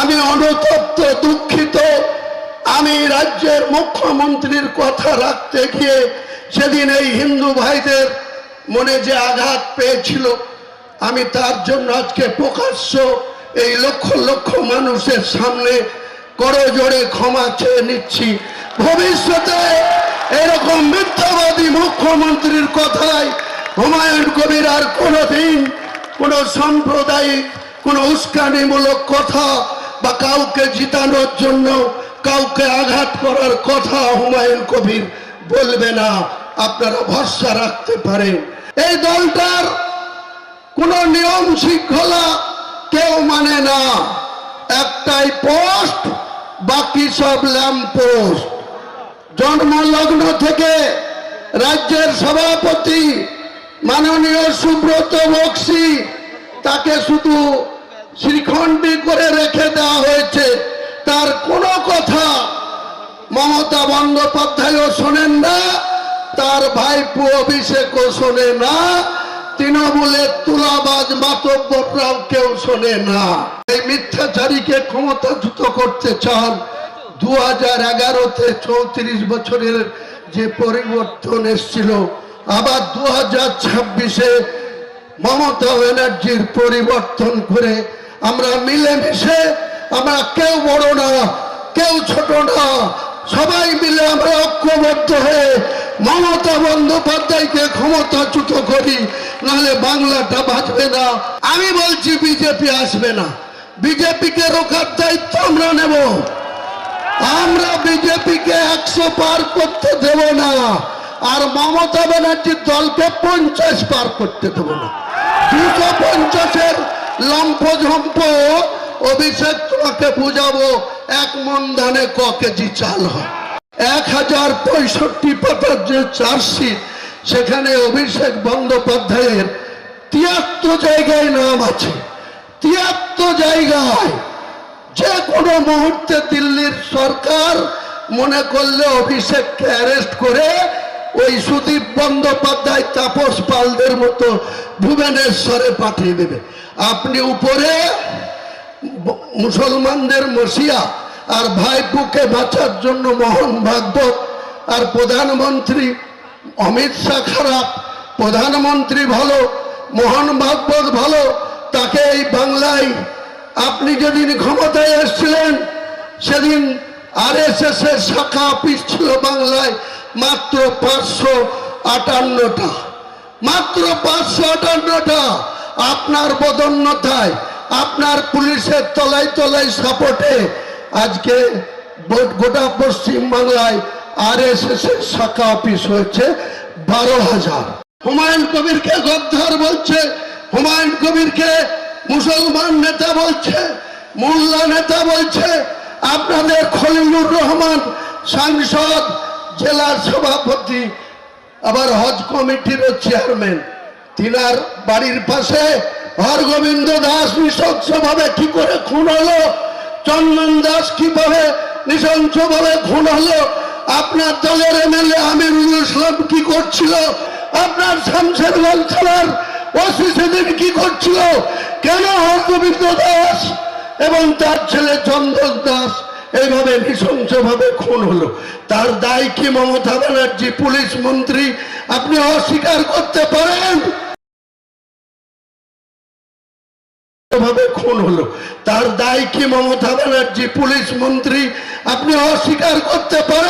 আমি অনুতপ্ত, দুঃখিত। আমি রাজ্যের মুখ্যমন্ত্রীর কথা রাখতে গিয়ে সেদিন এই হিন্দু ভাইদের মনে যে আঘাত পেয়েছিল, আমি তার জন্য আজকে প্রকাশ্য এই লক্ষ লক্ষ মানুষের সামনে করজোড়ে ক্ষমা চেয়ে নিচ্ছি। ভবিষ্যতে এরকম মিথ্যাবাদী মুখ্যমন্ত্রীর কথায় হুমায়ুন কবির আর কোনোদিন কোনো সাম্প্রদায়িক কোনো উস্কানিমূলক কথা বা কাউকে জিতানোর জন্য কাউকে আঘাত করার কথা হুমায়ুন কবির বলবে না, আপনারা ভরসা রাখতে পারেন। এই দলটার কোনো নিয়ম শৃঙ্খলা কেউ মানে না, একটাই পোস্ট, বাকি সব ল্যাম্প পোস্ট। জন্মলগ্ন থেকে রাজ্যের সভাপতি মাননীয় সুব্রত বক্সী, তাকে শুধু শ্রীখণ্ডী করে রেখে দেওয়া হয়েছে। তার কোনো কথা মমতা বন্দ্যোপাধ্যায়ও শোনেন না, তার ভাইপো অভিষেকও শোনে না, তৃণমূলের তুলাবাজ মাতব্বররাও কেউ শোনে না। এই মিথ্যাচারীকে ক্ষমতাচ্যুত করতে চান। 2011-তে 34 বছরের যে পরিবর্তন এসেছিল, আবার 2026-এ মমতা ব্যানার্জির পরিবর্তন করে আমরা মিলেমিশে, আমরা কেউ বড় না কেউ ছোট না, সবাই মিলে আমরা ঐক্যবদ্ধ হয়ে মমতা বন্দ্যোপাধ্যায়কে ক্ষমতাচ্যুত করি, নাহলে বাংলাটা বাঁচবে না। আমি বলছি বিজেপি আসবে না, বিজেপিকে রোখার দায়িত্ব আমরা নেব। আমরা বিজেপিকে 100 পার করতে দেব না, আর মমতা ব্যানার্জির দলকে 50 পার করতে দেব না। 250-এর লম্ফঝম্প অভিষেক তোমাকে বুঝাবো, 1 মণ ধানে ক কেজি চাল হয়। 1065 পাতার যে চার্জশিট, সেখানে অভিষেক বন্দ্যোপাধ্যায়ের 73 জায়গায় নাম আছে। 73 জায়গায় যে কোনো মুহূর্তে দিল্লির সরকার মনে করলে অভিষেককে অ্যারেস্ট করে ওই সুদীপ বন্দ্যোপাধ্যায়, তাপস পালদের মতো ভুবনেশ্বরে পাঠিয়ে দেবে। আপনি উপরে মুসলমানদের মসিয়া আর ভাইপুকে বাঁচার জন্য মোহন ভাগবত, আর প্রধানমন্ত্রী অমিত শাহ খারাপ, প্রধানমন্ত্রী ভালো, মোহন ভাগবত ভালো, তাকে এই বাংলায় আপনি যেদিন ক্ষমতায় এসেছিলেন সেদিন RSS এর শাখা অফিস ছিল বাংলায় মাত্র 558টা, মাত্র 558টা। আপনার বদন্যতায়, আপনার পুলিশের তলায় তলায় সাপোর্টে আজকে গোটা পশ্চিম বাংলায় RSS এর শাখা অফিস হয়েছে 12,000। হুমায়ুন কবিরকে গদ্দার বলছে, হুমায়ুন কবিরকে মুসলমান নেতা বলছে, মোল্লা নেতা বলছে। আপনাদের খলিলুর রহমান সাংসদ, জেলার সভাপতি, আবার হজ কমিটিরও চেয়ারম্যান, তিনার বাড়ির পাশে হরগোবিন্দ দাস নৃশংসভাবে কি করে খুন হলো, চন্দন দাস কিভাবে নৃশংসভাবে খুন হলো, আপনার দলের MLA আমিরুল ইসলাম কি করছিল, আপনার শামশেরগঞ্জ থানার ওসি সেদিন কি করছিল, কেন হরগোবিন্দ দাস এবং তার ছেলে চন্দন দাস এইভাবে নৃশংসভাবে খুন হলো? তার দায় কি মমতা ব্যানার্জি পুলিশ মন্ত্রী আপনি অস্বীকার করতে পারেন? ভাবে খুন হলো, তার দায় কি মমতা ব্যানার্জি পুলিশ মন্ত্রী আপনি অস্বীকার করতে পারেন?